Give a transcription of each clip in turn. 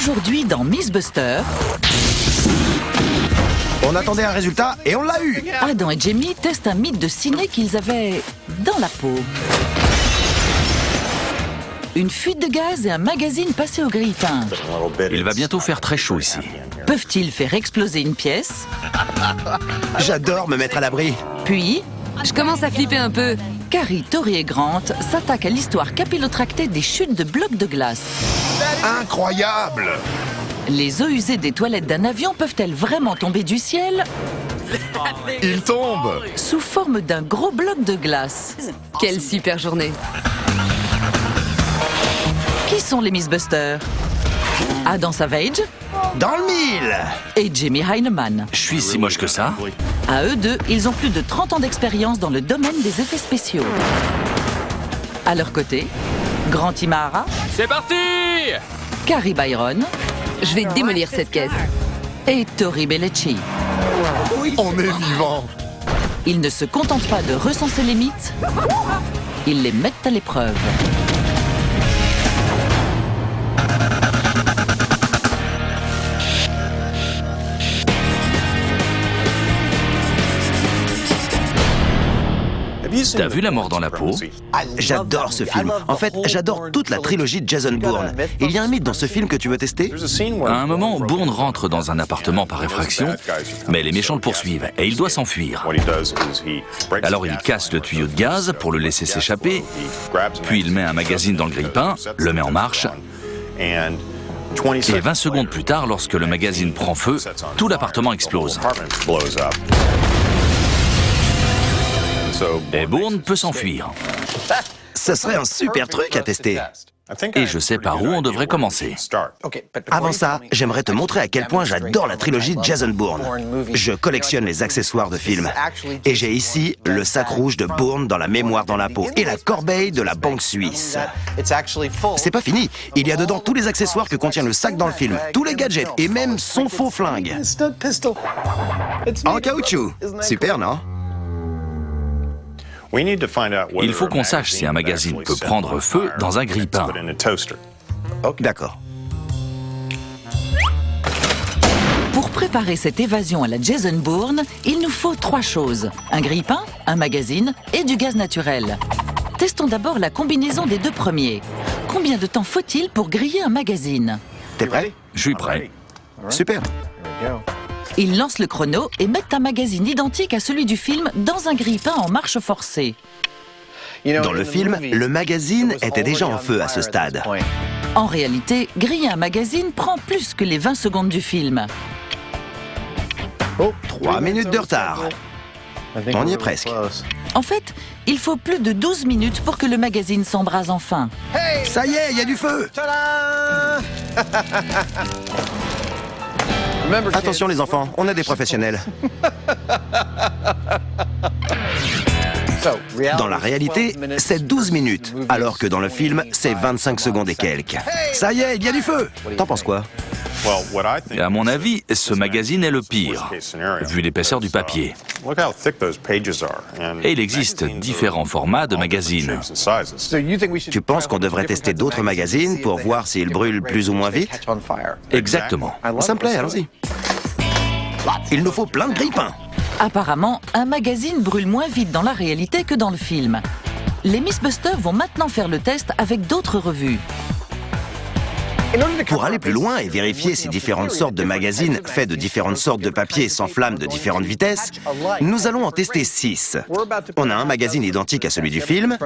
Aujourd'hui dans Mythbusters, On attendait un résultat et on l'a eu. Adam et Jamie testent un mythe de ciné qu'ils avaient dans la peau. Une fuite de gaz et un magazine passé au grille-pain. Il va bientôt faire très chaud ici. Peuvent-ils faire exploser une pièce? J'adore me mettre à l'abri. Puis, Je commence à flipper un peu. Carrie, Tori et Grant s'attaquent à l'histoire capillotractée des chutes de blocs de glace. Incroyable. Les eaux usées des toilettes d'un avion peuvent-elles vraiment tomber du ciel Il tombe. sous forme d'un gros bloc de glace? Quelle super journée. Qui sont les Mythbusters? Adam Savage Dans le mille. et Jamie Heineman. Je suis si moche que ça? À eux deux, ils ont plus de 30 ans d'expérience dans le domaine des effets spéciaux. À leur côté, Grant Imahara, C'est parti! Carrie Byron Je vais démolir cette caisse. et Tori Belleci. On est vivant. Ils ne se contentent pas de recenser les mythes, ils les mettent à l'épreuve. T'as vu La mort dans la peau? J'adore ce film. En fait, j'adore toute la trilogie de Jason Bourne. Il y a un mythe dans ce film que tu veux tester? À un moment, Bourne rentre dans un appartement par effraction, mais les méchants le poursuivent et il doit s'enfuir. Alors il casse le tuyau de gaz pour le laisser s'échapper, puis il met un magazine dans le grille-pain, le met en marche, et 20 secondes plus tard, lorsque le magazine prend feu, tout l'appartement explose. Et Bourne peut s'enfuir. Ce serait un super truc à tester. Et je sais par où on devrait commencer. Avant ça, j'aimerais te montrer à quel point j'adore la trilogie de Jason Bourne. Je collectionne les accessoires de films. Et j'ai ici le sac rouge de Bourne dans La mémoire dans la peau et la corbeille de la banque suisse. C'est pas fini. Il y a dedans tous les accessoires que contient le sac dans le film, tous les gadgets et même son faux flingue. En caoutchouc. Super, non? Il faut qu'on sache si un magazine peut prendre feu dans un grille-pain. D'accord. Pour préparer cette évasion à la Jason Bourne, il nous faut 3 choses. Un grille-pain, un magazine et du gaz naturel. Testons d'abord la combinaison des 2 premiers. Combien de temps faut-il pour griller un magazine? T'es prêt? Je suis prêt. Super. Ils lancent le chrono et mettent un magazine identique à celui du film dans un grille-pain en marche forcée. Dans le film, le magazine était déjà en feu à ce stade. En réalité, griller un magazine prend plus que les 20 secondes du film. 3 minutes de retard. On y est presque. En fait, il faut plus de 12 minutes pour que le magazine s'embrase enfin. Ça y est, il y a du feu. Attention les enfants, on a des professionnels. Dans la réalité, c'est 12 minutes, alors que dans le film, c'est 25 secondes et quelques. Ça y est, il y a du feu. T'en penses quoi? Et à mon avis, ce magazine est le pire, vu l'épaisseur du papier. Et il existe différents formats de magazines. Tu penses qu'on devrait tester d'autres magazines pour voir s'ils brûlent plus ou moins vite? Exactement. Ça me plaît, allons-y. Il nous faut plein de grille-pains. Apparemment, un magazine brûle moins vite dans la réalité que dans le film. Les Mythbusters vont maintenant faire le test avec d'autres revues. Pour aller plus loin et vérifier si différentes sortes de magazines faits de différentes sortes de papier s'enflamment de différentes vitesses, nous allons en tester 6. On a un magazine identique à celui du film,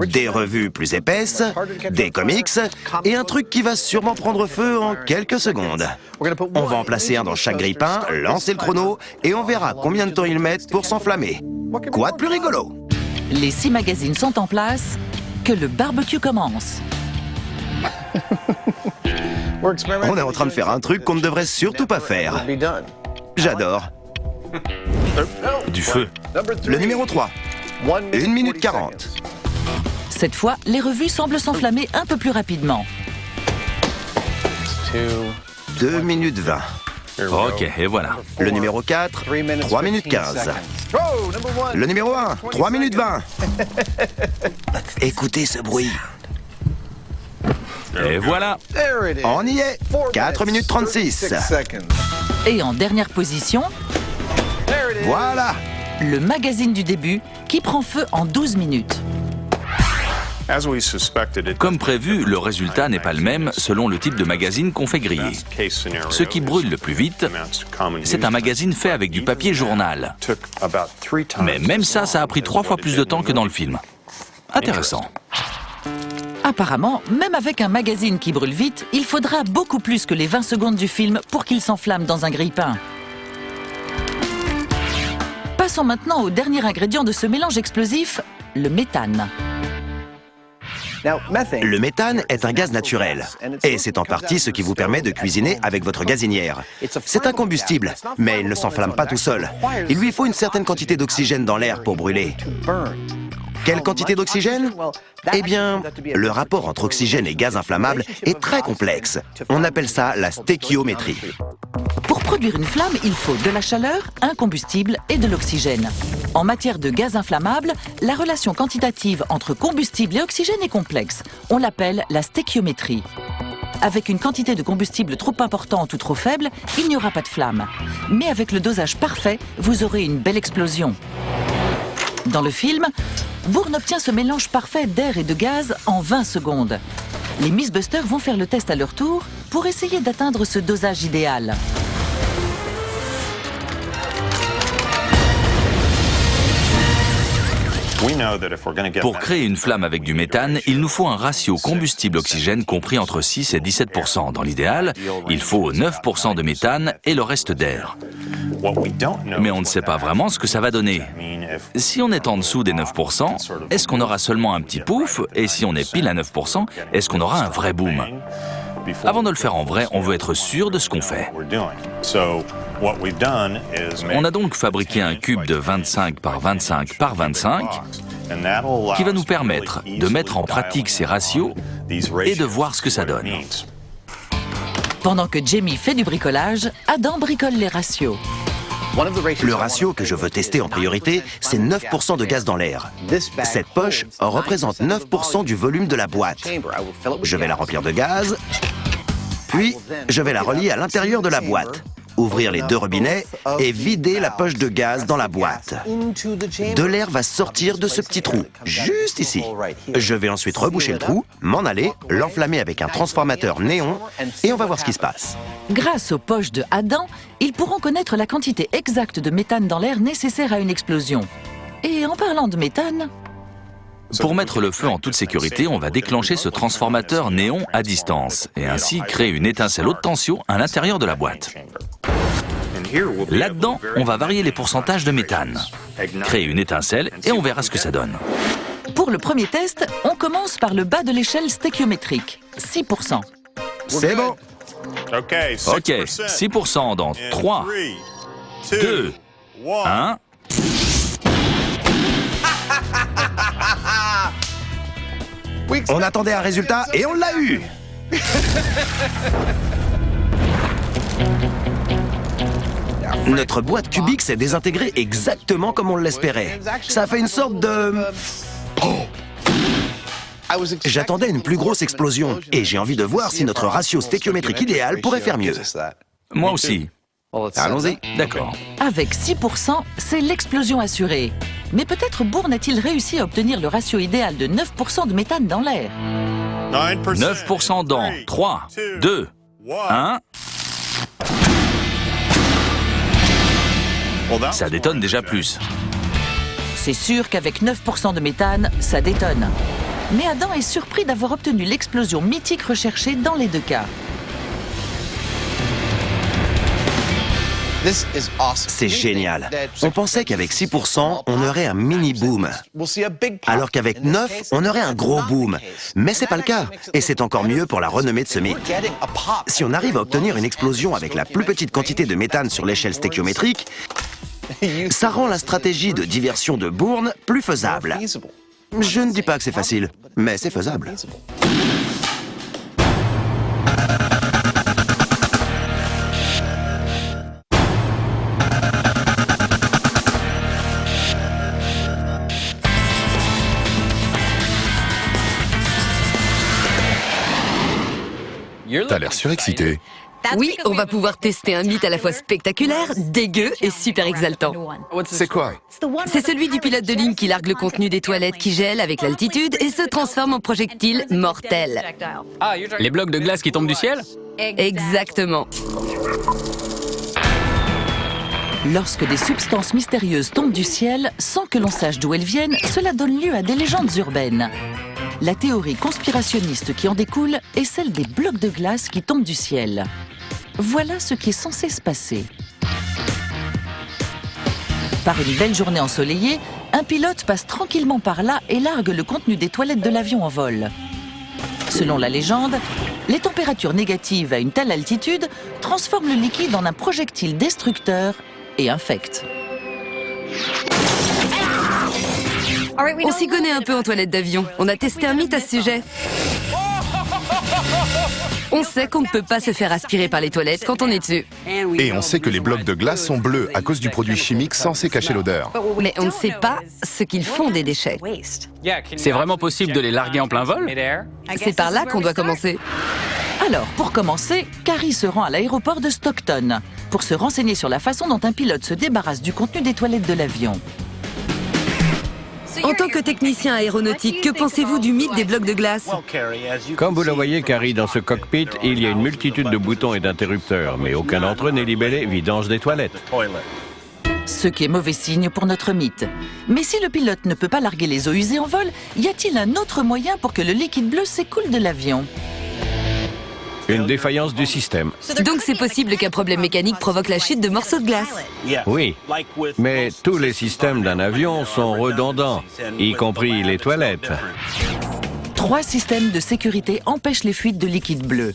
des revues plus épaisses, des comics et un truc qui va sûrement prendre feu en quelques secondes. On va en placer un dans chaque grille-pain, lancer le chrono et on verra combien de temps ils mettent pour s'enflammer. Quoi de plus rigolo? Les 6 magazines sont en place, que le barbecue commence. On est en train de faire un truc qu'on ne devrait surtout pas faire. J'adore. Du feu. Le numéro 3. 1 minute 40. Cette fois, les revues semblent s'enflammer un peu plus rapidement. 2 minutes 20. Ok, et voilà. Le numéro 4, 3 minutes 15. Le numéro 1, 3 minutes 20. Écoutez ce bruit. Et voilà. On y est. 4 minutes 36. Et en dernière position, Voilà. le magazine du début qui prend feu en 12 minutes. Comme prévu, le résultat n'est pas le même selon le type de magazine qu'on fait griller. Ce qui brûle le plus vite, c'est un magazine fait avec du papier journal. Mais même ça a pris 3 fois plus de temps que dans le film. Intéressant. Apparemment, même avec un magazine qui brûle vite, il faudra beaucoup plus que les 20 secondes du film pour qu'il s'enflamme dans un grille-pain. Passons maintenant au dernier ingrédient de ce mélange explosif, le méthane. Le méthane est un gaz naturel. Et c'est en partie ce qui vous permet de cuisiner avec votre gazinière. C'est un combustible, mais il ne s'enflamme pas tout seul. Il lui faut une certaine quantité d'oxygène dans l'air pour brûler. Quelle quantité d'oxygène? Eh bien, le rapport entre oxygène et gaz inflammable est très complexe. On appelle ça la stéchiométrie. Pour produire une flamme, il faut de la chaleur, un combustible et de l'oxygène. En matière de gaz inflammable, la relation quantitative entre combustible et oxygène est complexe. On l'appelle la stéchiométrie. Avec une quantité de combustible trop importante ou trop faible, il n'y aura pas de flamme. Mais avec le dosage parfait, vous aurez une belle explosion. Dans le film, Bourne obtient ce mélange parfait d'air et de gaz en 20 secondes. Les Mythbusters vont faire le test à leur tour pour essayer d'atteindre ce dosage idéal. Pour créer une flamme avec du méthane, il nous faut un ratio combustible-oxygène compris entre 6 et 17%. Dans l'idéal, il faut 9% de méthane et le reste d'air. Mais on ne sait pas vraiment ce que ça va donner. Si on est en dessous des 9%, est-ce qu'on aura seulement un petit pouf? Et si on est pile à 9%, est-ce qu'on aura un vrai boom? Avant de le faire en vrai, on veut être sûr de ce qu'on fait. On a donc fabriqué un cube de 25 par 25 par 25 qui va nous permettre de mettre en pratique ces ratios et de voir ce que ça donne. Pendant que Jamie fait du bricolage, Adam bricole les ratios. Le ratio que je veux tester en priorité, c'est 9% de gaz dans l'air. Cette poche représente 9% du volume de la boîte. Je vais la remplir de gaz, puis je vais la relier à l'intérieur de la boîte. Ouvrir les 2 robinets et vider la poche de gaz dans la boîte. De l'air va sortir de ce petit trou, juste ici. Je vais ensuite reboucher le trou, m'en aller, l'enflammer avec un transformateur néon et on va voir ce qui se passe. Grâce aux poches de Adam, ils pourront connaître la quantité exacte de méthane dans l'air nécessaire à une explosion. Et en parlant de méthane... Pour mettre le feu en toute sécurité, on va déclencher ce transformateur néon à distance et ainsi créer une étincelle haute tension à l'intérieur de la boîte. Là-dedans, on va varier les pourcentages de méthane, créer une étincelle et on verra ce que ça donne. Pour le premier test, on commence par le bas de l'échelle stéchiométrique, 6%. C'est bon. Ok, 6% dans 3, 2, 1... On attendait un résultat et on l'a eu. Notre boîte cubique s'est désintégrée exactement comme on l'espérait. Ça a fait une sorte de... J'attendais une plus grosse explosion et j'ai envie de voir si notre ratio stéchiométrique idéal pourrait faire mieux. Moi aussi. Allons-y. D'accord. Avec 6%, c'est l'explosion assurée. Mais peut-être Bourne a-t-il réussi à obtenir le ratio idéal de 9% de méthane dans l'air. 9% dans 3, 2, 1... Ça détonne déjà plus. C'est sûr qu'avec 9% de méthane, ça détonne. Mais Adam est surpris d'avoir obtenu l'explosion mythique recherchée dans les 2 cas. C'est génial. On pensait qu'avec 6%, on aurait un mini-boom. Alors qu'avec 9, on aurait un gros boom. Mais c'est pas le cas. Et c'est encore mieux pour la renommée de ce mythe. Si on arrive à obtenir une explosion avec la plus petite quantité de méthane sur l'échelle stéchiométrique, ça rend la stratégie de diversion de Bourne plus faisable. Je ne dis pas que c'est facile, mais c'est faisable. T'as l'air surexcité. Oui, on va pouvoir tester un mythe à la fois spectaculaire, dégueu et super exaltant. C'est quoi? C'est celui du pilote de ligne qui largue le contenu des toilettes qui gèle avec l'altitude et se transforme en projectile mortel. Les blocs de glace qui tombent du ciel? Exactement. Lorsque des substances mystérieuses tombent du ciel, sans que l'on sache d'où elles viennent, cela donne lieu à des légendes urbaines. La théorie conspirationniste qui en découle est celle des blocs de glace qui tombent du ciel. Voilà ce qui est censé se passer. Par une belle journée ensoleillée, un pilote passe tranquillement par là et largue le contenu des toilettes de l'avion en vol. Selon la légende, les températures négatives à une telle altitude transforment le liquide en un projectile destructeur et infecte. On s'y connaît un peu en toilette d'avion. On a testé un mythe à ce sujet. On sait qu'on ne peut pas se faire aspirer par les toilettes quand on est dessus. Et on sait que les blocs de glace sont bleus à cause du produit chimique censé cacher l'odeur. Mais on ne sait pas ce qu'ils font des déchets. C'est vraiment possible de les larguer en plein vol? C'est par là qu'on doit commencer. Alors, pour commencer, Carrie se rend à l'aéroport de Stockton pour se renseigner sur la façon dont un pilote se débarrasse du contenu des toilettes de l'avion. En tant que technicien aéronautique, que pensez-vous du mythe des blocs de glace? Comme vous le voyez, Carrie, dans ce cockpit, il y a une multitude de boutons et d'interrupteurs, mais aucun d'entre eux n'est libellé vidange des toilettes. Ce qui est mauvais signe pour notre mythe. Mais si le pilote ne peut pas larguer les eaux usées en vol, y a-t-il un autre moyen pour que le liquide bleu s'écoule de l'avion? Une défaillance du système. Donc c'est possible qu'un problème mécanique provoque la chute de morceaux de glace. Oui, mais tous les systèmes d'un avion sont redondants, y compris les toilettes. 3 systèmes de sécurité empêchent les fuites de liquide bleu.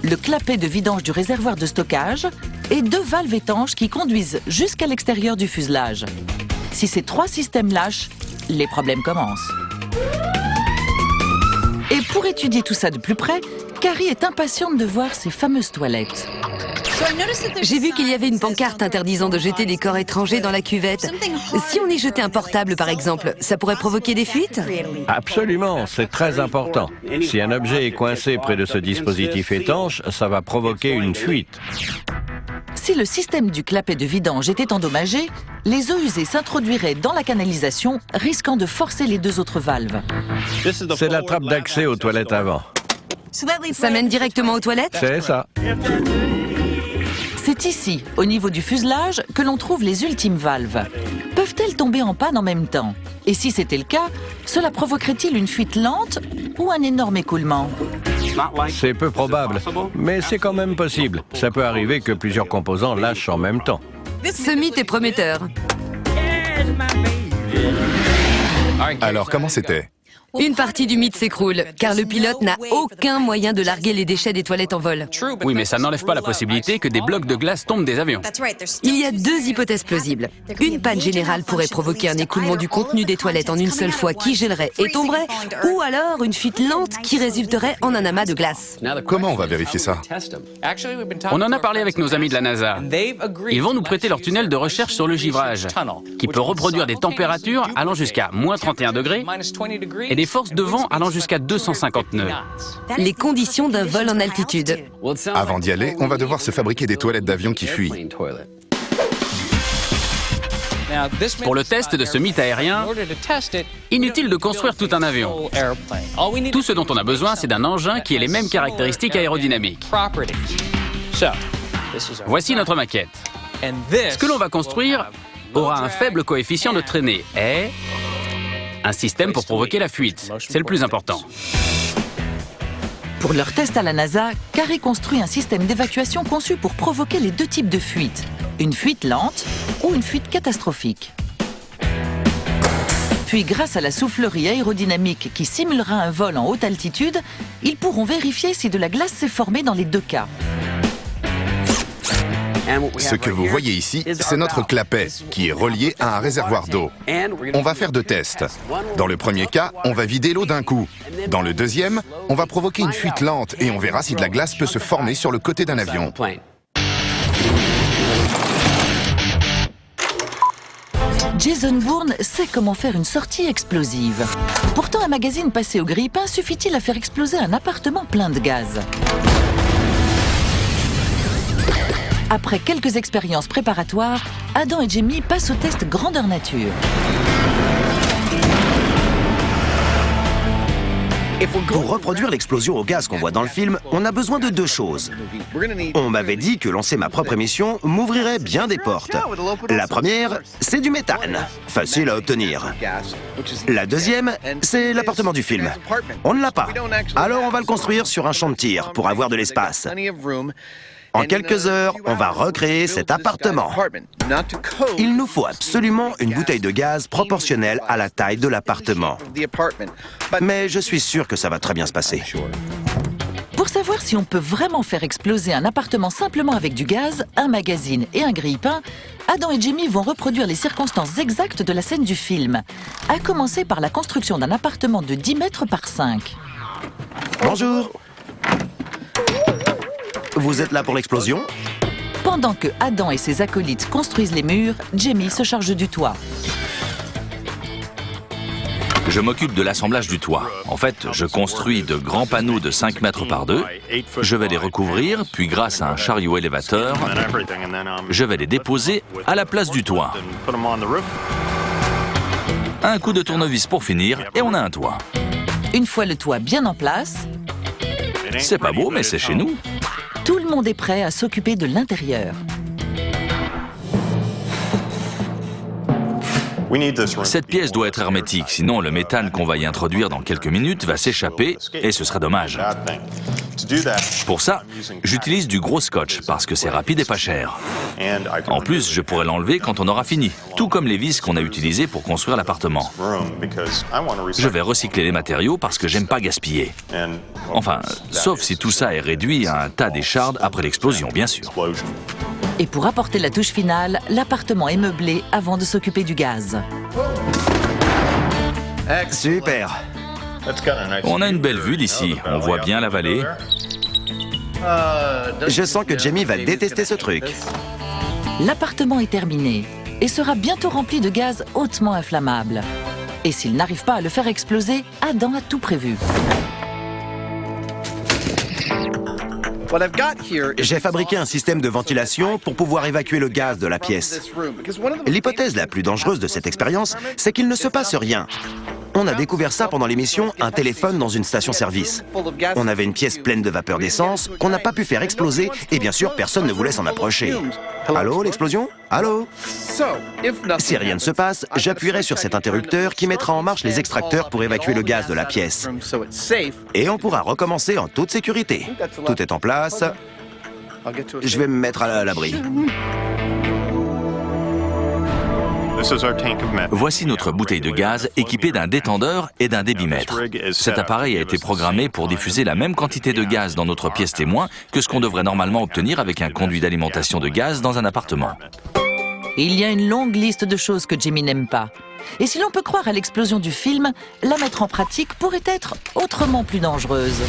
Le clapet de vidange du réservoir de stockage et 2 valves étanches qui conduisent jusqu'à l'extérieur du fuselage. Si ces 3 systèmes lâchent, les problèmes commencent. Et pour étudier tout ça de plus près, Carrie est impatiente de voir ces fameuses toilettes. J'ai vu qu'il y avait une pancarte interdisant de jeter des corps étrangers dans la cuvette. Si on y jetait un portable, par exemple, ça pourrait provoquer des fuites? Absolument, c'est très important. Si un objet est coincé près de ce dispositif étanche, ça va provoquer une fuite. Si le système du clapet de vidange était endommagé, les eaux usées s'introduiraient dans la canalisation, risquant de forcer les 2 autres valves. C'est la trappe d'accès aux toilettes avant. Ça mène directement aux toilettes? C'est ça. C'est ici, au niveau du fuselage, que l'on trouve les ultimes valves. Peuvent-elles tomber en panne en même temps? Et si c'était le cas, cela provoquerait-il une fuite lente ou un énorme écoulement? C'est peu probable, mais c'est quand même possible. Ça peut arriver que plusieurs composants lâchent en même temps. Ce mythe est prometteur. Alors, comment c'était? Une partie du mythe s'écroule, car le pilote n'a aucun moyen de larguer les déchets des toilettes en vol. Oui, mais ça n'enlève pas la possibilité que des blocs de glace tombent des avions. Il y a 2 hypothèses plausibles. Une panne générale pourrait provoquer un écoulement du contenu des toilettes en une seule fois qui gèlerait et tomberait, ou alors une fuite lente qui résulterait en un amas de glace. Comment on va vérifier ça? On en a parlé avec nos amis de la NASA. Ils vont nous prêter leur tunnel de recherche sur le givrage, qui peut reproduire des températures allant jusqu'à moins 31 degrés et des forces de vent allant jusqu'à 250 nœuds. Les conditions d'un vol en altitude. Avant d'y aller, on va devoir se fabriquer des toilettes d'avion qui fuient. Pour le test de ce mythe aérien, inutile de construire tout un avion. Tout ce dont on a besoin, c'est d'un engin qui ait les mêmes caractéristiques aérodynamiques. Voici notre maquette. Ce que l'on va construire aura un faible coefficient de traînée et un système pour provoquer la fuite. C'est le plus important. Pour leur test à la NASA, Carrie construit un système d'évacuation conçu pour provoquer les 2 types de fuites. Une fuite lente ou une fuite catastrophique. Puis, grâce à la soufflerie aérodynamique qui simulera un vol en haute altitude, ils pourront vérifier si de la glace s'est formée dans les 2 cas. Ce que vous voyez ici, c'est notre clapet, qui est relié à un réservoir d'eau. On va faire 2 tests. Dans le premier cas, on va vider l'eau d'un coup. Dans le deuxième, on va provoquer une fuite lente et on verra si de la glace peut se former sur le côté d'un avion. Jason Bourne sait comment faire une sortie explosive. Pourtant, un magazine passé au grille-pain suffit-il à faire exploser un appartement plein de gaz? Après quelques expériences préparatoires, Adam et Jamie passent au test grandeur nature. Pour reproduire l'explosion au gaz qu'on voit dans le film, on a besoin de deux choses. On m'avait dit que lancer ma propre émission m'ouvrirait bien des portes. La première, c'est du méthane, facile à obtenir. La deuxième, c'est l'appartement du film. On ne l'a pas. Alors on va le construire sur un champ de tir pour avoir de l'espace. En quelques heures, on va recréer cet appartement. Il nous faut absolument une bouteille de gaz proportionnelle à la taille de l'appartement. Mais je suis sûr que ça va très bien se passer. Pour savoir si on peut vraiment faire exploser un appartement simplement avec du gaz, un magazine et un grille-pain, Adam et Jamie vont reproduire les circonstances exactes de la scène du film, à commencer par la construction d'un appartement de 10 mètres par 5. Bonjour. Vous êtes là pour l'explosion? Pendant que Adam et ses acolytes construisent les murs, Jamie se charge du toit. Je m'occupe de l'assemblage du toit. En fait, je construis de grands panneaux de 5 mètres par 2. Je vais les recouvrir, puis grâce à un chariot élévateur, je vais les déposer à la place du toit. Un coup de tournevis pour finir, et on a un toit. Une fois le toit bien en place, C'est pas beau, mais c'est chez nous. tout le monde est prêt à s'occuper de l'intérieur. Cette pièce doit être hermétique, sinon le méthane qu'on va y introduire dans quelques minutes va s'échapper et ce serait dommage. Pour ça, j'utilise du gros scotch parce que c'est rapide et pas cher. En plus, je pourrais l'enlever quand on aura fini, tout comme les vis qu'on a utilisées pour construire l'appartement. Je vais recycler les matériaux parce que j'aime pas gaspiller. Enfin, sauf si tout ça est réduit à un tas d'échardes après l'explosion, bien sûr. Et pour apporter la touche finale, l'appartement est meublé avant de s'occuper du gaz. Super. On a une belle vue d'ici, on voit bien la vallée. Je sens que Jamie va détester ce truc. L'appartement est terminé et sera bientôt rempli de gaz hautement inflammable. Et s'il n'arrive pas à le faire exploser, Adam a tout prévu. J'ai fabriqué un système de ventilation pour pouvoir évacuer le gaz de la pièce. L'hypothèse la plus dangereuse de cette expérience, c'est qu'il ne se passe rien. On a découvert ça pendant l'émission Un téléphone dans une station-service. On avait une pièce pleine de vapeur d'essence qu'on n'a pas pu faire exploser et bien sûr, personne ne voulait s'en approcher. Allô, l'explosion? Allô? Si rien ne se passe, j'appuierai sur cet interrupteur qui mettra en marche les extracteurs pour évacuer le gaz de la pièce. Et on pourra recommencer en toute sécurité. Tout est en place. Je vais me mettre à l'abri. Voici notre bouteille de gaz équipée d'un détendeur et d'un débitmètre. Cet appareil a été programmé pour diffuser la même quantité de gaz dans notre pièce témoin que ce qu'on devrait normalement obtenir avec un conduit d'alimentation de gaz dans un appartement. Il y a une longue liste de choses que Jamie n'aime pas. Et si l'on peut croire à l'explosion du film, la mettre en pratique pourrait être autrement plus dangereuse.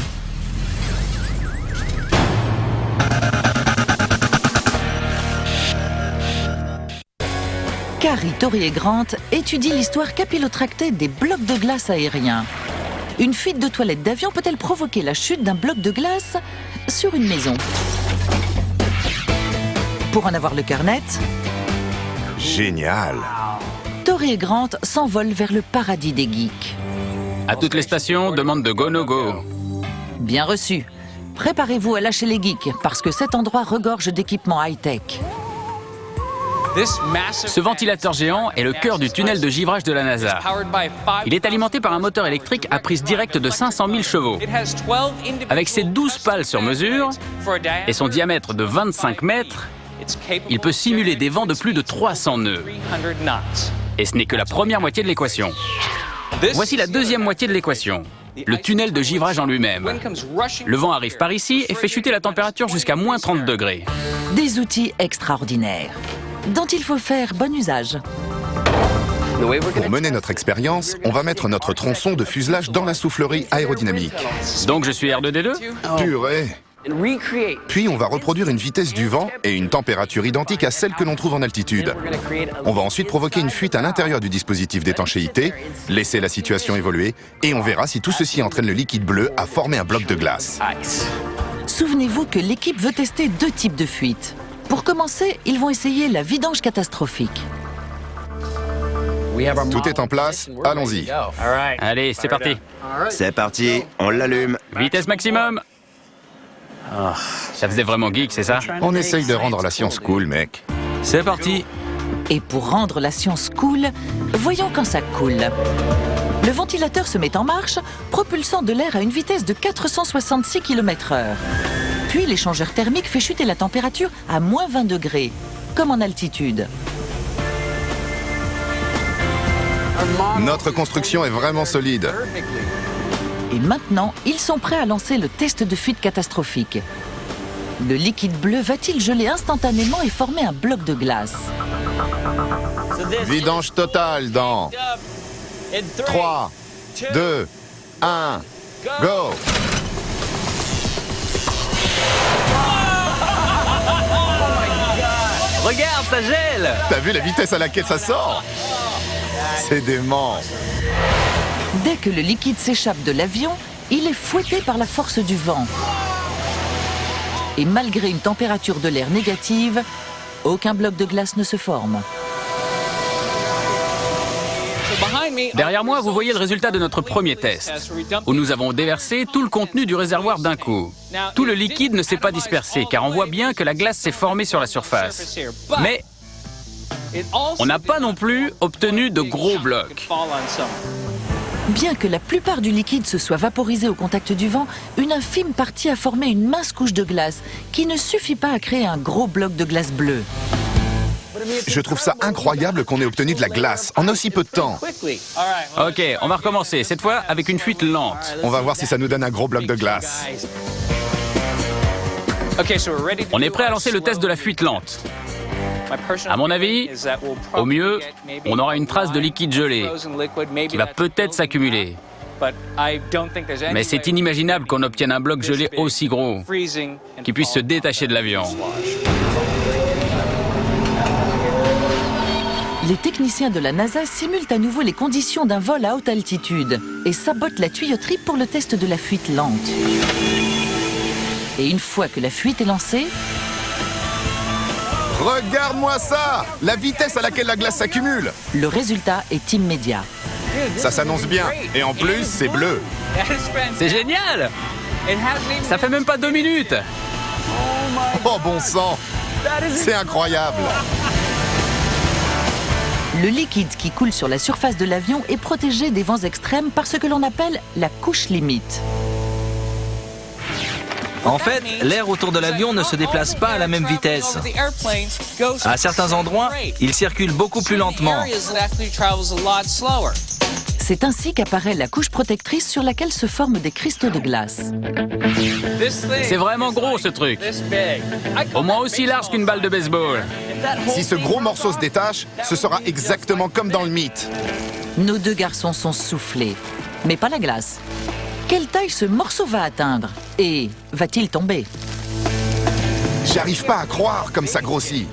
Carrie, Tori et Grant étudient l'histoire capillotractée des blocs de glace aériens. Une fuite de toilette d'avion peut-elle provoquer la chute d'un bloc de glace sur une maison? Pour en avoir le cœur net, Génial. Tori et Grant s'envolent vers le paradis des geeks. À toutes les stations, demande de go-no-go. Bien reçu. Préparez-vous à lâcher les geeks, parce que cet endroit regorge d'équipements high-tech. Ce ventilateur géant est le cœur du tunnel de givrage de la NASA. Il est alimenté par un moteur électrique à prise directe de 500 000 chevaux. Avec ses 12 pales sur mesure et son diamètre de 25 mètres, il peut simuler des vents de plus de 300 nœuds. Et ce n'est que la première moitié de l'équation. Voici la deuxième moitié de l'équation. Le tunnel de givrage en lui-même. Le vent arrive par ici et fait chuter la température jusqu'à moins 30 degrés. Des outils extraordinaires, dont il faut faire bon usage. Pour mener notre expérience, on va mettre notre tronçon de fuselage dans la soufflerie aérodynamique. Donc je suis R2D2 ? Purée. Puis on va reproduire une vitesse du vent et une température identique à celle que l'on trouve en altitude. On va ensuite provoquer une fuite à l'intérieur du dispositif d'étanchéité, laisser la situation évoluer, et on verra si tout ceci entraîne le liquide bleu à former un bloc de glace. Souvenez-vous que l'équipe veut tester 2 types de fuites. Pour commencer, ils vont essayer la vidange catastrophique. Tout est en place, allons-y. Allez, c'est parti. C'est parti, on l'allume. Vitesse maximum. Ça faisait vraiment geek, c'est ça? On essaye de rendre la science cool, mec. C'est parti. Et pour rendre la science cool, voyons quand ça coule. Le ventilateur se met en marche, propulsant de l'air à une vitesse de 466 km/h. Puis l'échangeur thermique fait chuter la température à moins 20 degrés, comme en altitude. Notre construction est vraiment solide. Et maintenant, ils sont prêts à lancer le test de fuite catastrophique. Le liquide bleu va-t-il geler instantanément et former un bloc de glace? Vidange totale dans 3, 2, 1, go! Regarde, ça gèle! T'as vu la vitesse à laquelle ça sort? C'est dément. Dès que le liquide s'échappe de l'avion, il est fouetté par la force du vent. Et malgré une température de l'air négative, aucun bloc de glace ne se forme. Derrière moi, vous voyez le résultat de notre premier test, où nous avons déversé tout le contenu du réservoir d'un coup. Tout le liquide ne s'est pas dispersé, car on voit bien que la glace s'est formée sur la surface. Mais on n'a pas non plus obtenu de gros blocs. Bien que la plupart du liquide se soit vaporisé au contact du vent, une infime partie a formé une mince couche de glace qui ne suffit pas à créer un gros bloc de glace bleue. Je trouve ça incroyable qu'on ait obtenu de la glace en aussi peu de temps. Ok, on va recommencer, cette fois avec une fuite lente. On va voir si ça nous donne un gros bloc de glace. On est prêt à lancer le test de la fuite lente. À mon avis, au mieux, on aura une trace de liquide gelé qui va peut-être s'accumuler. Mais c'est inimaginable qu'on obtienne un bloc gelé aussi gros, qui puisse se détacher de l'avion. Les techniciens de la NASA simulent à nouveau les conditions d'un vol à haute altitude et sabotent la tuyauterie pour le test de la fuite lente. Et une fois que la fuite est lancée, Regarde-moi ça! La vitesse à laquelle la glace s'accumule! le résultat est immédiat. Ça s'annonce bien. Et en plus, c'est bleu. C'est génial! Ça fait même pas 2 minutes! Oh bon sang! C'est incroyable! Le liquide qui coule sur la surface de l'avion est protégé des vents extrêmes par ce que l'on appelle la couche limite. En fait, l'air autour de l'avion ne se déplace pas à la même vitesse. À certains endroits, il circule beaucoup plus lentement. C'est ainsi qu'apparaît la couche protectrice sur laquelle se forment des cristaux de glace. C'est vraiment gros ce truc. Au moins aussi large qu'une balle de baseball. Si ce gros morceau se détache, ce sera exactement comme dans le mythe. Nos 2 garçons sont soufflés, mais pas la glace. Quelle taille ce morceau va atteindre? Et va-t-il tomber? J'arrive pas à croire comme ça grossit.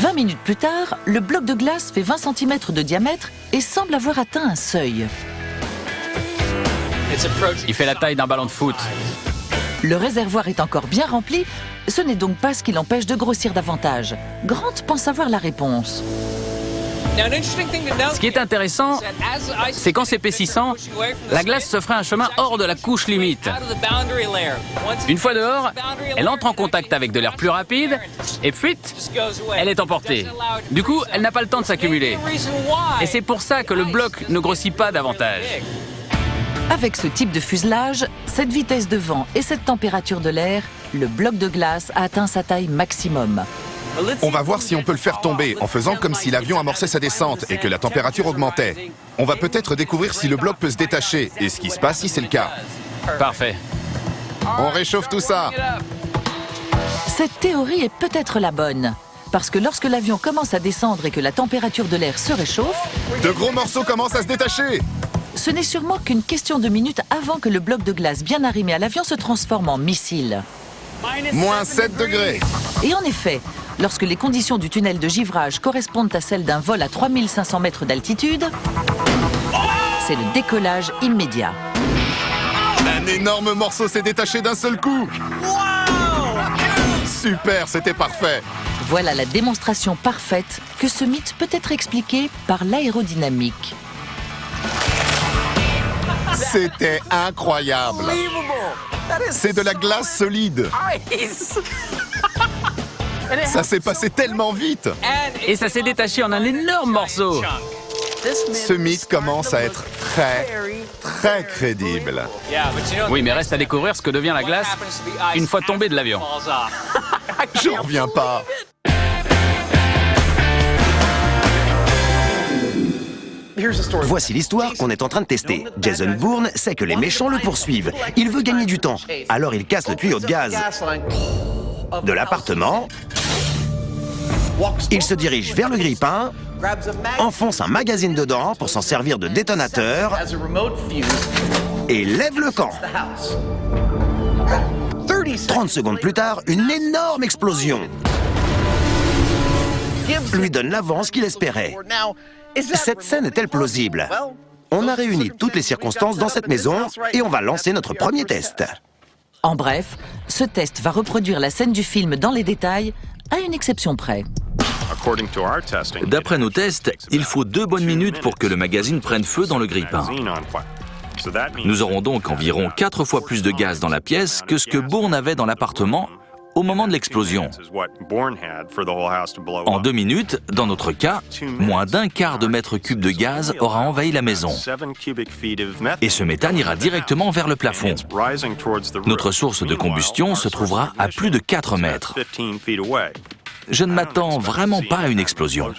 20 minutes plus tard, le bloc de glace fait 20 cm de diamètre et semble avoir atteint un seuil. Il fait la taille d'un ballon de foot. Le réservoir est encore bien rempli, ce n'est donc pas ce qui l'empêche de grossir davantage. Grant pense avoir la réponse. Ce qui est intéressant, c'est qu'en s'épaississant, la glace se ferait un chemin hors de la couche limite. Une fois dehors, elle entre en contact avec de l'air plus rapide et puis, elle est emportée. Du coup, elle n'a pas le temps de s'accumuler. Et c'est pour ça que le bloc ne grossit pas davantage. Avec ce type de fuselage, cette vitesse de vent et cette température de l'air, le bloc de glace a atteint sa taille maximum. On va voir si on peut le faire tomber en faisant comme si l'avion amorçait sa descente et que la température augmentait. On va peut-être découvrir si le bloc peut se détacher et ce qui se passe si c'est le cas. Parfait. On réchauffe tout ça. Cette théorie est peut-être la bonne. Parce que lorsque l'avion commence à descendre et que la température de l'air se réchauffe, De gros morceaux commencent à se détacher. ce n'est sûrement qu'une question de minutes avant que le bloc de glace bien arrimé à l'avion se transforme en missile. Moins 7 degrés. Et en effet, lorsque les conditions du tunnel de givrage correspondent à celles d'un vol à 3500 mètres d'altitude, c'est le décollage immédiat. Un énorme morceau s'est détaché d'un seul coup. Super, c'était parfait. Voilà la démonstration parfaite que ce mythe peut être expliqué par l'aérodynamique. C'était incroyable. C'est de la glace solide. Ça s'est passé tellement vite. Et ça s'est détaché en un énorme morceau. Ce mythe commence à être très crédible. Oui, mais reste à découvrir ce que devient la glace une fois tombé de l'avion. J'en reviens pas. Voici l'histoire qu'on est en train de tester. Jason Bourne sait que les méchants le poursuivent. Il veut gagner du temps. Alors il casse le tuyau de gaz de l'appartement. Il se dirige vers le grille-pain, enfonce un magazine dedans pour s'en servir de détonateur et lève le camp. 30 secondes plus tard, une énorme explosion lui donne l'avance qu'il espérait. Cette scène est-elle plausible? On a réuni toutes les circonstances dans cette maison et on va lancer notre premier test. En bref, ce test va reproduire la scène du film dans les détails, à une exception près. D'après nos tests, il faut 2 bonnes minutes pour que le magazine prenne feu dans le grille-pain. Nous aurons donc environ 4 fois plus de gaz dans la pièce que ce que Bourne avait dans l'appartement au moment de l'explosion. En 2 minutes, dans notre cas, moins d'un quart de mètre cube de gaz aura envahi la maison. Et ce méthane ira directement vers le plafond. Notre source de combustion se trouvera à plus de 4 mètres. Je ne m'attends vraiment pas à une explosion.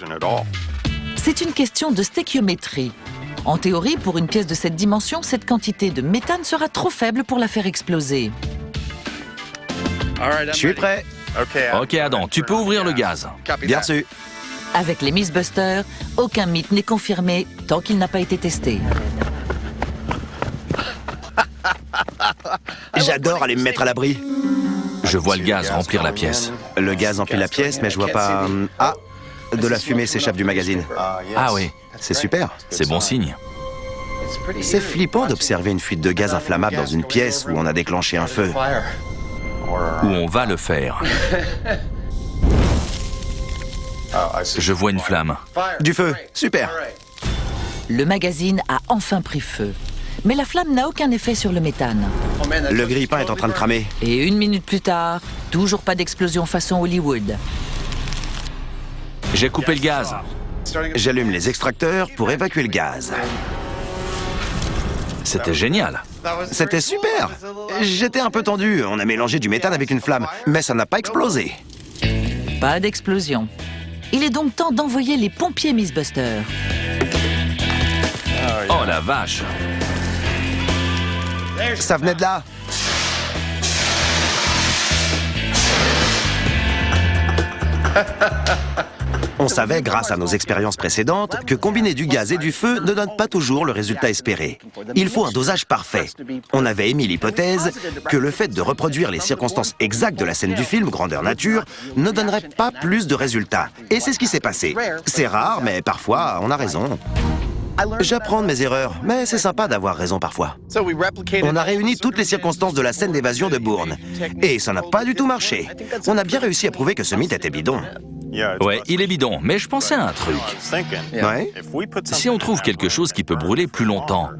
C'est une question de stéchiométrie. En théorie, pour une pièce de cette dimension, cette quantité de méthane sera trop faible pour la faire exploser. Je suis prêt. Ok Adam, tu peux ouvrir le gaz. Bien sûr. Avec les Mythbusters, aucun mythe n'est confirmé tant qu'il n'a pas été testé. J'adore aller me mettre à l'abri. Je vois le gaz remplir la pièce. Le gaz emplit la pièce, mais je vois pas... Ah, de la fumée s'échappe du magazine. Ah oui, C'est super. c'est bon signe. C'est flippant d'observer une fuite de gaz inflammable dans une pièce où on a déclenché un feu. Où on va le faire. Je vois une flamme. Du feu, super. Le magazine a enfin pris feu. Mais la flamme n'a aucun effet sur le méthane. Le grille-pain est en train de cramer. Et 1 minute plus tard, toujours pas d'explosion façon Hollywood. J'ai coupé le gaz. J'allume les extracteurs pour évacuer le gaz. C'était génial. C'était super. J'étais un peu tendu. On a mélangé du méthane avec une flamme, mais ça n'a pas explosé. Pas d'explosion. Il est donc temps d'envoyer les pompiers Mythbusters. Oh la vache. Ça venait de là. On savait, grâce à nos expériences précédentes, que combiner du gaz et du feu ne donne pas toujours le résultat espéré. Il faut un dosage parfait. On avait émis l'hypothèse que le fait de reproduire les circonstances exactes de la scène du film Grandeur Nature ne donnerait pas plus de résultats. Et c'est ce qui s'est passé. C'est rare, mais parfois, on a raison. J'apprends de mes erreurs, mais c'est sympa d'avoir raison parfois. On a réuni toutes les circonstances de la scène d'évasion de Bourne. Et ça n'a pas du tout marché. On a bien réussi à prouver que ce mythe était bidon. Ouais, il est bidon, mais je pensais à un truc. Ouais. Si on trouve quelque chose qui peut brûler plus longtemps,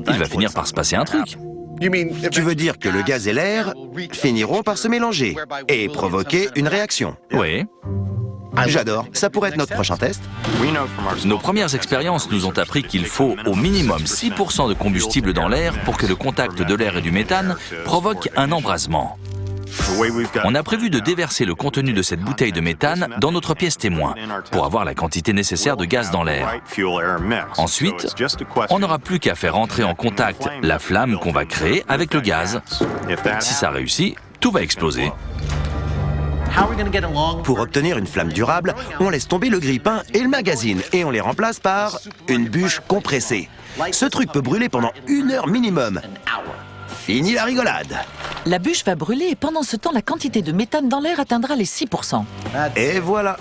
il va finir par se passer un truc. Tu veux dire que le gaz et l'air finiront par se mélanger et provoquer une réaction? Oui. J'adore. Ça pourrait être notre prochain test. Nos premières expériences nous ont appris qu'il faut au minimum 6% de combustible dans l'air pour que le contact de l'air et du méthane provoque un embrasement. On a prévu de déverser le contenu de cette bouteille de méthane dans notre pièce témoin pour avoir la quantité nécessaire de gaz dans l'air. Ensuite, on n'aura plus qu'à faire entrer en contact la flamme qu'on va créer avec le gaz. Si ça réussit, tout va exploser. Pour obtenir une flamme durable, on laisse tomber le grille-pain et le magazine et on les remplace par une bûche compressée. Ce truc peut brûler pendant 1 heure minimum. Fini la rigolade. La bûche va brûler et pendant ce temps, la quantité de méthane dans l'air atteindra les 6%. Et voilà.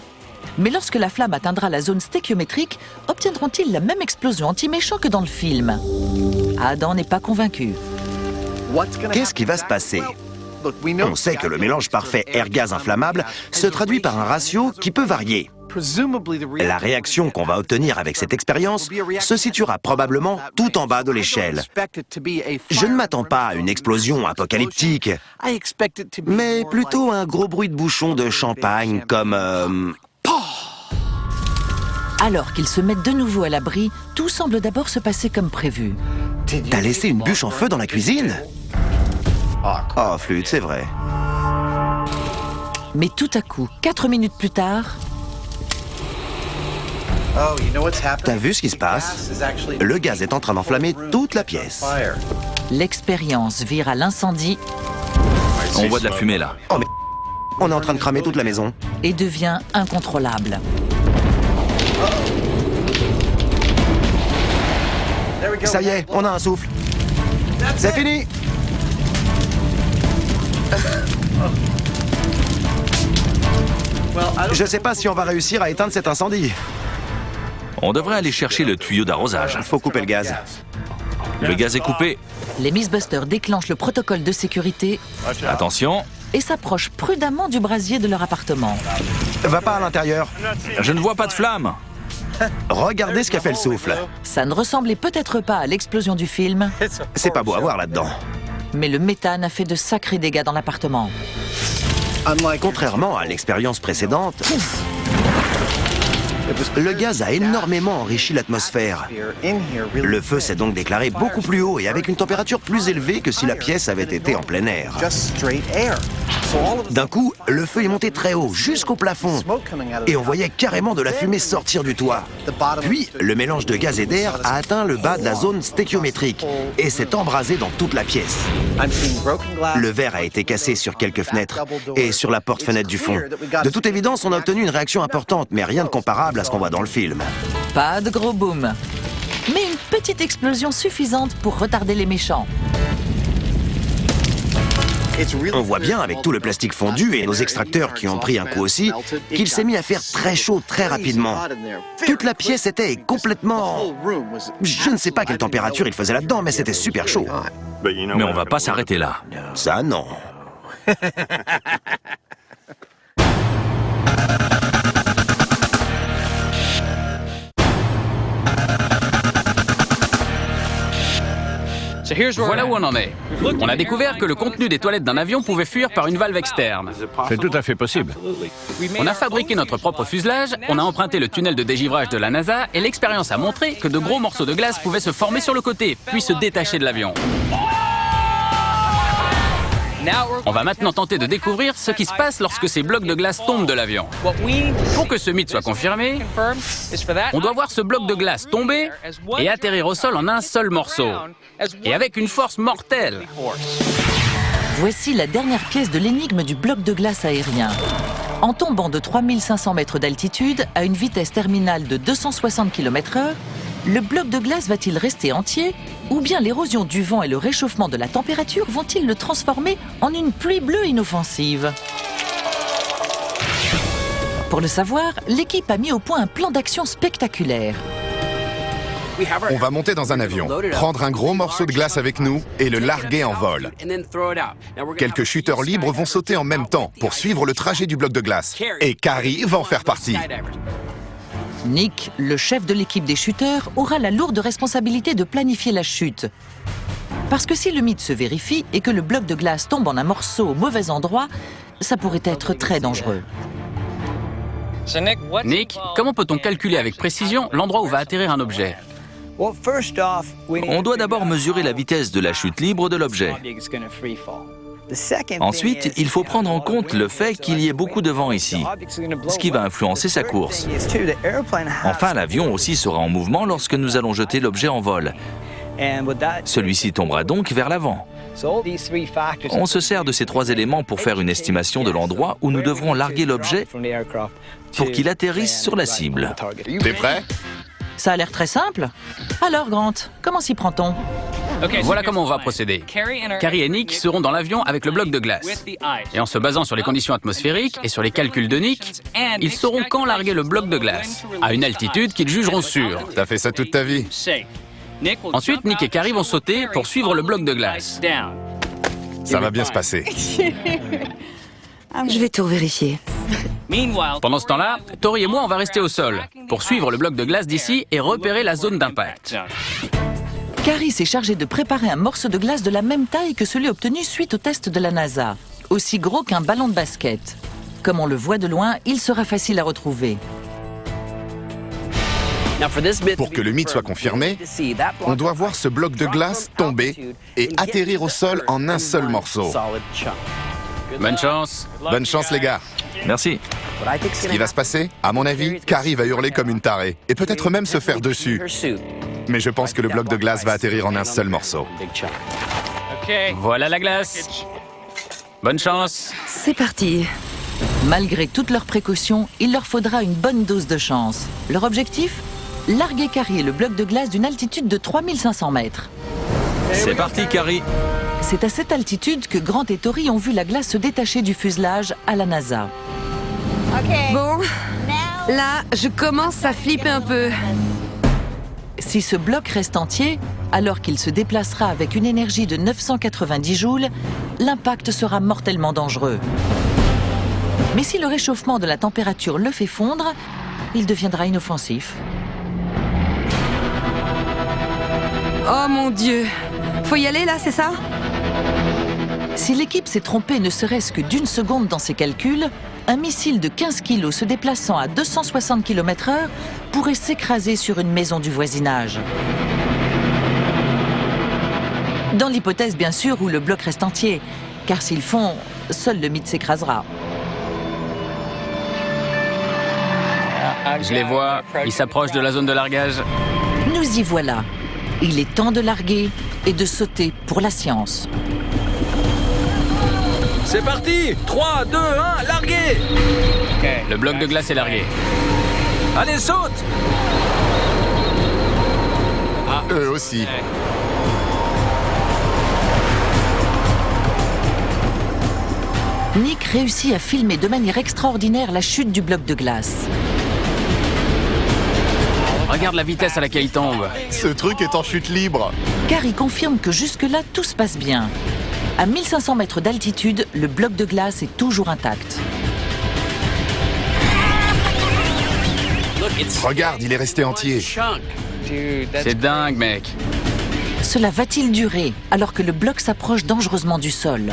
Mais lorsque la flamme atteindra la zone stéchiométrique, obtiendront-ils la même explosion anti-méchant que dans le film? Adam n'est pas convaincu. Qu'est-ce qui va se passer? On sait que le mélange parfait air-gaz inflammable se traduit par un ratio qui peut varier. La réaction qu'on va obtenir avec cette expérience se situera probablement tout en bas de l'échelle. Je ne m'attends pas à une explosion apocalyptique, mais plutôt un gros bruit de bouchon de champagne comme... Alors qu'ils se mettent de nouveau à l'abri, tout semble d'abord se passer comme prévu. T'as laissé une bûche en feu dans la cuisine? Oh, flûte, c'est vrai. Mais tout à coup, 4 minutes plus tard... T'as vu ce qui se passe? Le gaz est en train d'enflammer toute la pièce. L'expérience vire à l'incendie On voit de la fumée là. Oh mais... On est en train de cramer toute la maison. et devient incontrôlable. Ça y est, on a un souffle. C'est fini! Je sais pas si on va réussir à éteindre cet incendie. On devrait aller chercher le tuyau d'arrosage. Faut couper le gaz. Le gaz est coupé. Les Mythbusters déclenchent le protocole de sécurité Attention, et s'approchent prudemment du brasier de leur appartement. Va pas à l'intérieur. je ne vois pas de flamme. Regardez ce qu'a fait le souffle. Ça ne ressemblait peut-être pas à l'explosion du film, C'est pas beau à voir là-dedans. mais le méthane a fait de sacrés dégâts dans l'appartement. Contrairement à l'expérience précédente, le gaz a énormément enrichi l'atmosphère. Le feu s'est donc déclaré beaucoup plus haut et avec une température plus élevée que si la pièce avait été en plein air. D'un coup, le feu est monté très haut, jusqu'au plafond, et on voyait carrément de la fumée sortir du toit. Puis, le mélange de gaz et d'air a atteint le bas de la zone stéchiométrique et s'est embrasé dans toute la pièce. Le verre a été cassé sur quelques fenêtres et sur la porte-fenêtre du fond. De toute évidence, on a obtenu une réaction importante, mais rien de comparable à ce qu'on voit dans le film. Pas de gros boom, mais une petite explosion suffisante pour retarder les méchants. On voit bien, avec tout le plastique fondu et nos extracteurs qui ont pris un coup aussi, qu'il s'est mis à faire très chaud très rapidement. Toute la pièce était complètement... Je ne sais pas quelle température il faisait là-dedans, mais c'était super chaud. Mais on va pas s'arrêter là. Ça, non. Voilà où on en est. On a découvert que le contenu des toilettes d'un avion pouvait fuir par une valve externe. C'est tout à fait possible. On a fabriqué notre propre fuselage, on a emprunté le tunnel de dégivrage de la NASA et l'expérience a montré que de gros morceaux de glace pouvaient se former sur le côté, puis se détacher de l'avion. On va maintenant tenter de découvrir ce qui se passe lorsque ces blocs de glace tombent de l'avion. Pour que ce mythe soit confirmé, on doit voir ce bloc de glace tomber et atterrir au sol en un seul morceau, et avec une force mortelle. Voici la dernière pièce de l'énigme du bloc de glace aérien. En tombant de 3500 mètres d'altitude à une vitesse terminale de 260 km/h, le bloc de glace va-t-il rester entier ou bien l'érosion du vent et le réchauffement de la température vont-ils le transformer en une pluie bleue inoffensive? Pour le savoir, l'équipe a mis au point un plan d'action spectaculaire. On va monter dans un avion, prendre un gros morceau de glace avec nous et le larguer en vol. Quelques chuteurs libres vont sauter en même temps pour suivre le trajet du bloc de glace. Et Carrie va en faire partie. Nick, le chef de l'équipe des chuteurs, aura la lourde responsabilité de planifier la chute. Parce que si le mythe se vérifie et que le bloc de glace tombe en un morceau au mauvais endroit, ça pourrait être très dangereux. Nick, comment peut-on calculer avec précision l'endroit où va atterrir un objet? On doit d'abord mesurer la vitesse de la chute libre de l'objet. Ensuite, il faut prendre en compte le fait qu'il y ait beaucoup de vent ici, ce qui va influencer sa course. Enfin, l'avion aussi sera en mouvement lorsque nous allons jeter l'objet en vol. Celui-ci tombera donc vers l'avant. On se sert de ces trois éléments pour faire une estimation de l'endroit où nous devrons larguer l'objet pour qu'il atterrisse sur la cible. T'es prêt? Ça a l'air très simple. Alors Grant, comment s'y prend-on? Voilà comment on va procéder. Carrie et Nick seront dans l'avion avec le bloc de glace. Et en se basant sur les conditions atmosphériques et sur les calculs de Nick, ils sauront quand larguer le bloc de glace, à une altitude qu'ils jugeront sûre. T'as fait ça toute ta vie. Ensuite, Nick et Carrie vont sauter pour suivre le bloc de glace. Ça va bien se passer. Je vais tout vérifier. Pendant ce temps-là, Tori et moi, on va rester au sol pour suivre le bloc de glace d'ici et repérer la zone d'impact. Carrie s'est chargée de préparer un morceau de glace de la même taille que celui obtenu suite au test de la NASA, aussi gros qu'un ballon de basket. Comme on le voit de loin, il sera facile à retrouver. Pour que le mythe soit confirmé, on doit voir ce bloc de glace tomber et atterrir au sol en un seul morceau. Bonne chance. Bonne chance, les gars. Merci. Ce qui va se passer, à mon avis, Carrie va hurler comme une tarée et peut-être même se faire dessus. Mais je pense que le bloc de glace va atterrir en un seul morceau. Voilà la glace. Bonne chance. C'est parti. Malgré toutes leurs précautions, il leur faudra une bonne dose de chance. Leur objectif ? Larguer Carrie et le bloc de glace d'une altitude de 3500 mètres. C'est parti, Carrie. C'est à cette altitude que Grant et Tori ont vu la glace se détacher du fuselage à la NASA. Bon, là, je commence à flipper un peu. Si ce bloc reste entier, alors qu'il se déplacera avec une énergie de 990 joules, l'impact sera mortellement dangereux. Mais si le réchauffement de la température le fait fondre, il deviendra inoffensif. Oh mon Dieu. Faut y aller là, c'est ça? Si l'équipe s'est trompée ne serait-ce que d'une seconde dans ses calculs, un missile de 15 kg se déplaçant à 260 km/h pourrait s'écraser sur une maison du voisinage. Dans l'hypothèse, bien sûr, où le bloc reste entier, car s'ils font, seul le mythe s'écrasera. Je les vois. Ils s'approchent de la zone de largage. Nous y voilà. Il est temps de larguer et de sauter pour la science. C'est parti. 3, 2, 1, larguez. Le bloc de glace est largué. Allez, saute. Eux aussi. Nick réussit à filmer de manière extraordinaire la chute du bloc de glace. Regarde la vitesse à laquelle il tombe. Ce truc est en chute libre. Carrie confirme que jusque-là, tout se passe bien. À 1500 mètres d'altitude, le bloc de glace est toujours intact. Regarde, il est resté entier. C'est dingue, mec. Cela va-t-il durer alors que le bloc s'approche dangereusement du sol?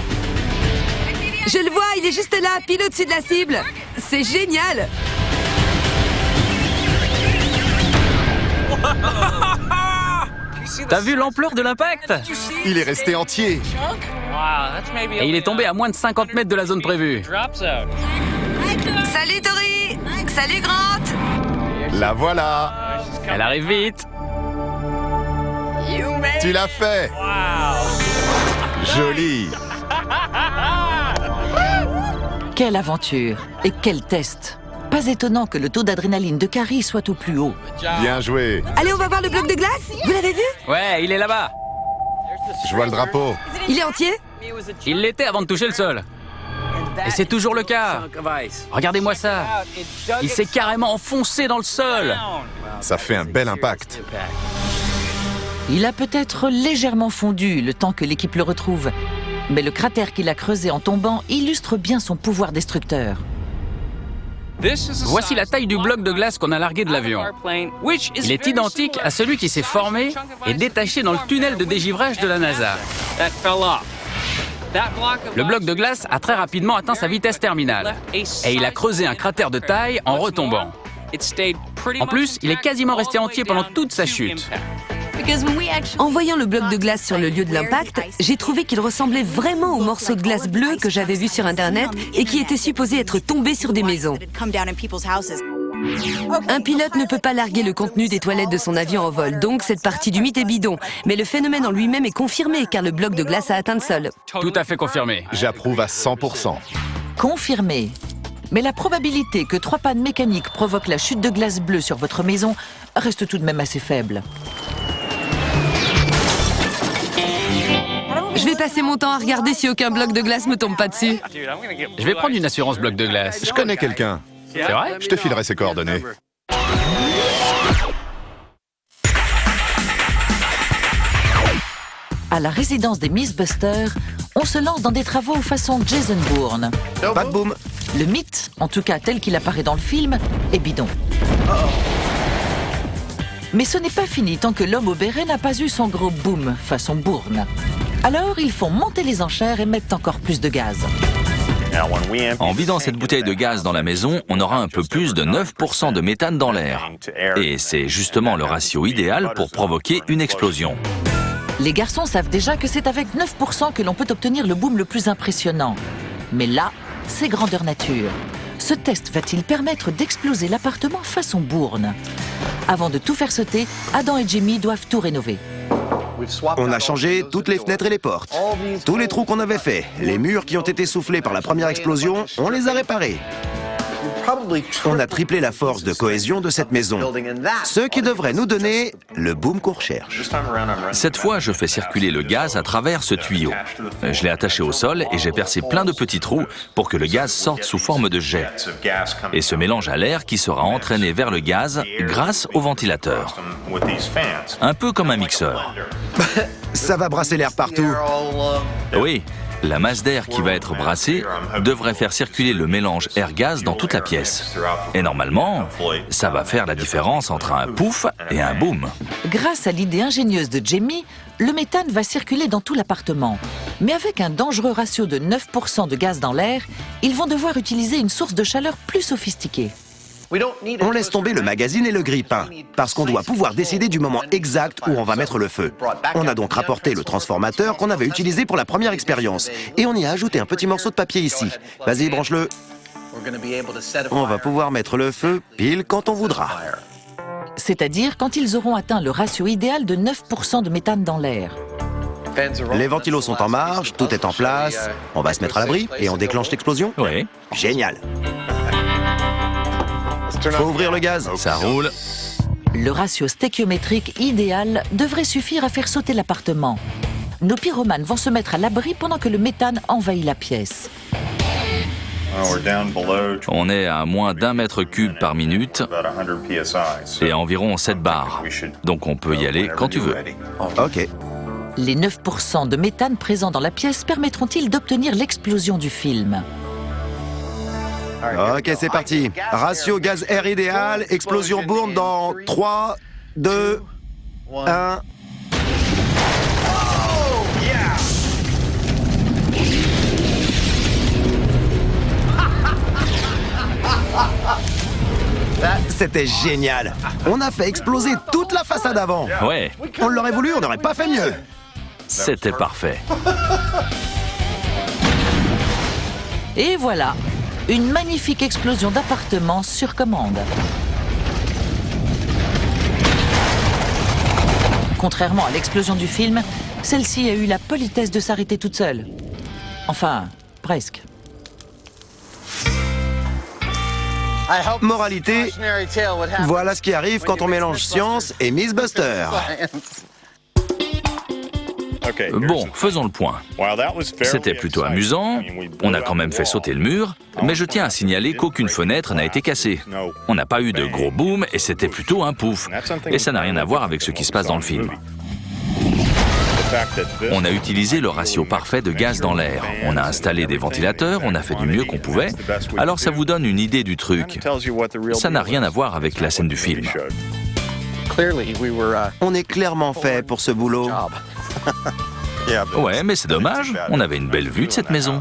Je le vois, il est juste là, pile au-dessus de la cible. C'est génial. T'as vu l'ampleur de l'impact? Il est resté entier. Et il est tombé à moins de 50 mètres de la zone prévue. Salut Tori. Salut Grant. La voilà. Elle arrive vite. Tu l'as fait. Joli. Quelle aventure et quel test! Pas étonnant que le taux d'adrénaline de Carrie soit au plus haut. Bien joué. Allez, on va voir le bloc de glace. Vous l'avez vu? Ouais, il est là-bas. Je vois le drapeau. Il est entier? Il l'était avant de toucher le sol. Et c'est toujours le cas. Regardez-moi ça. Il s'est carrément enfoncé dans le sol. Ça fait un bel impact. Il a peut-être légèrement fondu le temps que l'équipe le retrouve. Mais le cratère qu'il a creusé en tombant illustre bien son pouvoir destructeur. Voici la taille du bloc de glace qu'on a largué de l'avion. Il est identique à celui qui s'est formé et détaché dans le tunnel de dégivrage de la NASA. Le bloc de glace a très rapidement atteint sa vitesse terminale et il a creusé un cratère de taille en retombant. En plus, il est quasiment resté entier pendant toute sa chute. En voyant le bloc de glace sur le lieu de l'impact, j'ai trouvé qu'il ressemblait vraiment au morceau de glace bleu que j'avais vu sur Internet et qui était supposé être tombé sur des maisons. Un pilote ne peut pas larguer le contenu des toilettes de son avion en vol, donc cette partie du mythe est bidon. Mais le phénomène en lui-même est confirmé car le bloc de glace a atteint le sol. Tout à fait confirmé. J'approuve à 100%. Confirmé. Mais la probabilité que 3 pannes mécaniques provoquent la chute de glace bleue sur votre maison reste tout de même assez faible. Je vais passer mon temps à regarder si aucun bloc de glace me tombe pas dessus. Je vais prendre une assurance bloc de glace. Je connais quelqu'un. C'est vrai? Je te filerai ses coordonnées. À la résidence des Mythbusters, on se lance dans des travaux façon Jason Bourne. Pas de boum. Le mythe, en tout cas tel qu'il apparaît dans le film, est bidon. Mais ce n'est pas fini tant que l'homme au béret n'a pas eu son gros boom façon Bourne. Alors ils font monter les enchères et mettent encore plus de gaz. En vidant cette bouteille de gaz dans la maison, on aura un peu plus de 9% de méthane dans l'air. Et c'est justement le ratio idéal pour provoquer une explosion. Les garçons savent déjà que c'est avec 9% que l'on peut obtenir le boom le plus impressionnant. Mais là, c'est grandeur nature. Ce test va-t-il permettre d'exploser l'appartement façon Bourne? Avant de tout faire sauter, Adam et Jimmy doivent tout rénover. On a changé toutes les fenêtres et les portes. Tous les trous qu'on avait faits, les murs qui ont été soufflés par la première explosion, on les a réparés. On a triplé la force de cohésion de cette maison, ce qui devrait nous donner le boom qu'on recherche. Cette fois, je fais circuler le gaz à travers ce tuyau. Je l'ai attaché au sol et j'ai percé plein de petits trous pour que le gaz sorte sous forme de jet et se mélange à l'air qui sera entraîné vers le gaz grâce au ventilateur. Un peu comme un mixeur. Ça va brasser l'air partout. Oui, la masse d'air qui va être brassée devrait faire circuler le mélange air-gaz dans toute la pièce. Et normalement, ça va faire la différence entre un pouf et un boom. Grâce à l'idée ingénieuse de Jamie, le méthane va circuler dans tout l'appartement. Mais avec un dangereux ratio de 9% de gaz dans l'air, ils vont devoir utiliser une source de chaleur plus sophistiquée. On laisse tomber le magazine et le grille-pain, parce qu'on doit pouvoir décider du moment exact où on va mettre le feu. On a donc rapporté le transformateur qu'on avait utilisé pour la première expérience, et on y a ajouté un petit morceau de papier ici. Vas-y, branche-le. On va pouvoir mettre le feu pile quand on voudra. C'est-à-dire quand ils auront atteint le ratio idéal de 9% de méthane dans l'air. Les ventilos sont en marche, tout est en place. On va se mettre à l'abri et on déclenche l'explosion. Oui, Génial. Faut ouvrir le gaz. ça roule. Le ratio stéchiométrique idéal devrait suffire à faire sauter l'appartement. Nos pyromanes vont se mettre à l'abri pendant que le méthane envahit la pièce. On est à moins d'1 mètre cube par minute et à environ 7 bars. Donc on peut y aller quand tu veux. Ok. Les 9% de méthane présents dans la pièce permettront-ils d'obtenir l'explosion du film? Ok, c'est parti. Ratio gaz-air idéal, explosion Bourne dans 3, 2, 1... C'était génial. On a fait exploser toute la façade avant. Ouais, On l'aurait voulu, on n'aurait pas fait mieux. c'était parfait. Et voilà, une magnifique explosion d'appartement sur commande. Contrairement à l'explosion du film, celle-ci a eu la politesse de s'arrêter toute seule. Enfin, presque. Moralité, voilà ce qui arrive quand on mélange science et Mythbusters. Bon, faisons le point. C'était plutôt amusant, on a quand même fait sauter le mur, mais je tiens à signaler qu'aucune fenêtre n'a été cassée. On n'a pas eu de gros boom et c'était plutôt un pouf. Et ça n'a rien à voir avec ce qui se passe dans le film. On a utilisé le ratio parfait de gaz dans l'air. On a installé des ventilateurs, on a fait du mieux qu'on pouvait. Alors ça vous donne une idée du truc. Ça n'a rien à voir avec la scène du film. On est clairement fait pour ce boulot. Ouais, mais c'est dommage, on avait une belle vue de cette maison.